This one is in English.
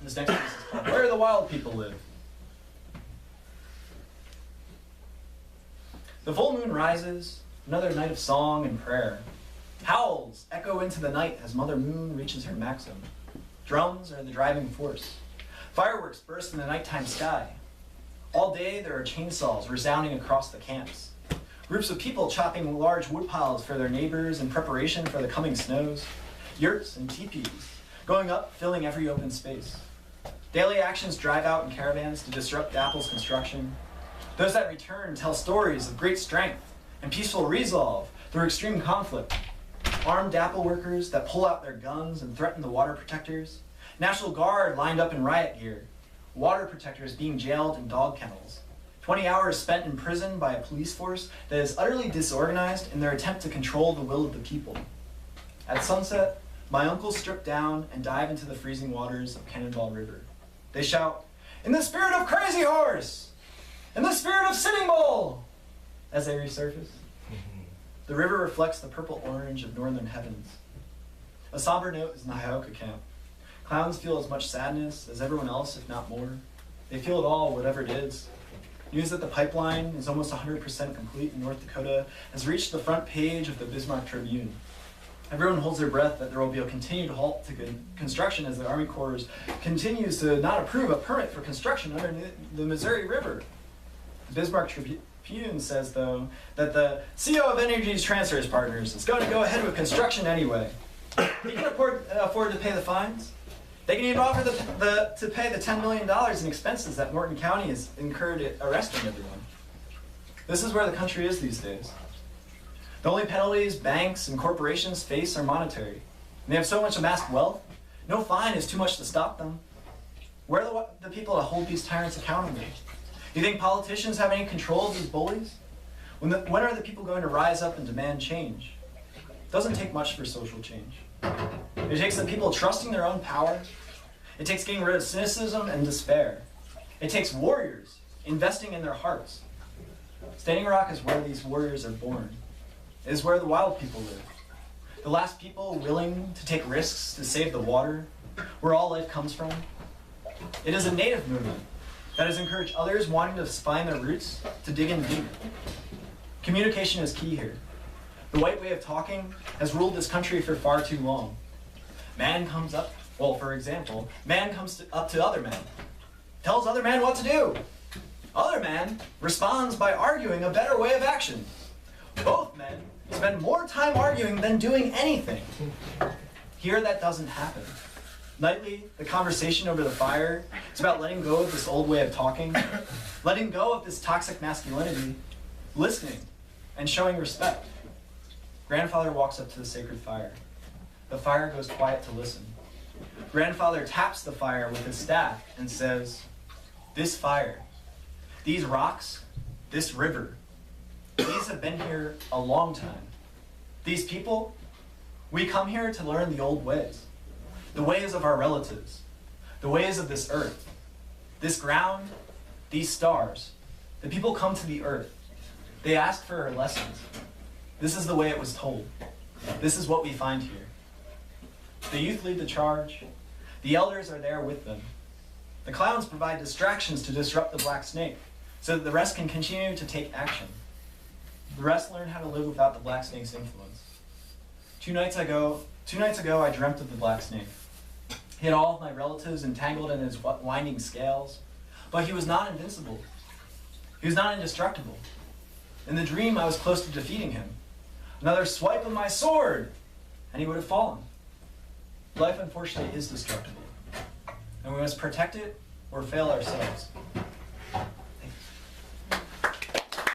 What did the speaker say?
This next piece is called Where the Wild People Live. The full moon rises, another night of song and prayer. Howls echo into the night as Mother Moon reaches her maximum. Drums are the driving force. Fireworks burst in the nighttime sky. All day there are chainsaws resounding across the camps. Groups of people chopping large wood piles for their neighbors in preparation for the coming snows. Yurts and teepees going up, filling every open space. Daily actions drive out in caravans to disrupt Dapple's construction. Those that return tell stories of great strength and peaceful resolve through extreme conflict. Armed Dapple workers that pull out their guns and threaten the water protectors. National Guard lined up in riot gear. Water protectors being jailed in dog kennels. 20 hours spent in prison by a police force that is utterly disorganized in their attempt to control the will of the people. At sunset, my uncles strip down and dive into the freezing waters of Cannonball River. They shout, "In the spirit of Crazy Horse! In the spirit of Sitting Bull!" as they resurface. The river reflects the purple-orange of northern heavens. A somber note is in the Hioka camp. Clowns feel as much sadness as everyone else, if not more. They feel it all, whatever it is. News that the pipeline is almost 100% complete in North Dakota has reached the front page of the Bismarck Tribune. Everyone holds their breath that there will be a continued halt to construction as the Army Corps continues to not approve a permit for construction under the Missouri River. The Bismarck Tribune says, though, that the CO of Energy's Transfers Partners is going to go ahead with construction anyway. He can afford to pay the fines. They can even offer to pay the $10 million in expenses that Morton County has incurred arresting everyone. This is where the country is these days. The only penalties banks and corporations face are monetary. And they have so much amassed wealth, no fine is too much to stop them. Where are the people to hold these tyrants accountable? Do you think politicians have any control of these bullies? When are the people going to rise up and demand change? It doesn't take much for social change. It takes the people trusting their own power. It takes getting rid of cynicism and despair. It takes warriors investing in their hearts. Standing Rock is where these warriors are born. It is where the wild people live. The last people willing to take risks to save the water, where all life comes from. It is a native movement that has encouraged others wanting to find their roots to dig in deep. Communication is key here. The white way of talking has ruled this country for far too long. Man comes up, for example, man comes up to other men, tells other man what to do. Other man responds by arguing a better way of action. Both men spend more time arguing than doing anything. Here that doesn't happen. Nightly, the conversation over the fire is about letting go of this old way of talking, letting go of this toxic masculinity, listening, and showing respect. Grandfather walks up to the sacred fire. The fire goes quiet to listen. Grandfather taps the fire with his staff and says, "This fire, these rocks, this river, these have been here a long time. These people, we come here to learn the old ways, the ways of our relatives, the ways of this earth, this ground, these stars. The people come to the earth. They ask for our lessons. This is the way it was told. This is what we find here. The youth lead the charge. The elders are there with them. The clowns provide distractions to disrupt the black snake so that the rest can continue to take action. The rest learn how to live without the black snake's influence. Two nights ago, I dreamt of the black snake. He had all of my relatives entangled in his winding scales, but he was not invincible. He was not indestructible. In the dream, I was close to defeating him. Another swipe of my sword, and he would have fallen. Life, unfortunately, is destructible, and we must protect it or fail ourselves.